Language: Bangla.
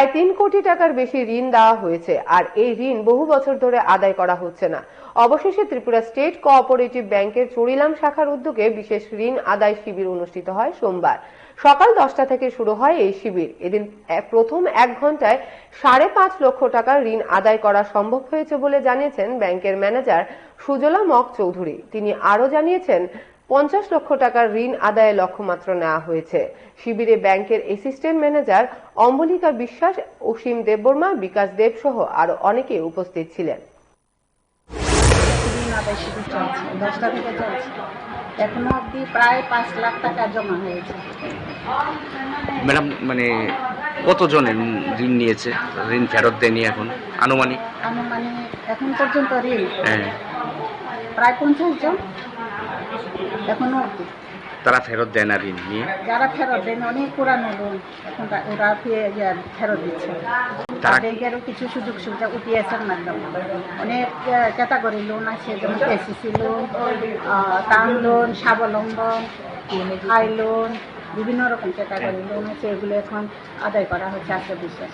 প্রায় ৩ কোটি টাকার বেশি ঋণ দেওয়া হয়েছে, আর এই ঋণ বহু বছর ধরে আদায় করা হচ্ছে না। অবশেষে ত্রিপুরা স্টেট কোঅপারেটিভ ব্যাংকের চড়িলাম শাখার উদ্যোগে বিশেষ ঋণ আদায় শিবির অনুষ্ঠিত হয় সোমবার। সকাল 10টা থেকে শুরু হয় এই শিবির। এদিন প্রথম 1 ঘন্টায় 5.5 লক্ষ টাকার ঋণ আদায় করা সম্ভব হয়েছে বলে জানিয়েছেন ব্যাংকের ম্যানেজার সুজলা মক চৌধুরী। তিনি আরও জানিয়েছেন 50 লক্ষ টাকার ঋণ আদায়ের লক্ষ্যমাত্রা নেওয়া হয়েছে। শিবিরে ব্যাংকের অ্যাসিস্ট্যান্ট ম্যানেজার অম্বলিকা বিশ্বাস, অসীম দেববর্মা, বিকাশ দেব সহ আরো অনেকে উপস্থিত ছিলেন। এখনো অব্দি প্রায় 5 লাখ টাকা জমা হয়েছে। ম্যাডাম, মানে কতজনের ঋণ নিয়েছে, ঋণ ফেরত দেয়নি এখন আনুমানিক? এখন পর্যন্ত ঋণ প্রায় 50 জন এখনো অব্দি। তারা ফেরত দেয় না ঋণ নিয়ে? যারা ফেরত দেন অনেক পুরানো লোন, এখন ওরা ফেরত দিচ্ছে। ব্যাংকেরও কিছু সুযোগ সুবিধা UPS-এর মাধ্যমে অনেক ক্যাটাগরি লোন আছে, যেমন KCC লোন, টার্ম লোন, স্বাবলম্বন, হাই লোন, বিভিন্ন রকম ক্যাটাগরি লোন আছে। এগুলো এখন আদায় করা হচ্ছে আত্মবিশ্বাস।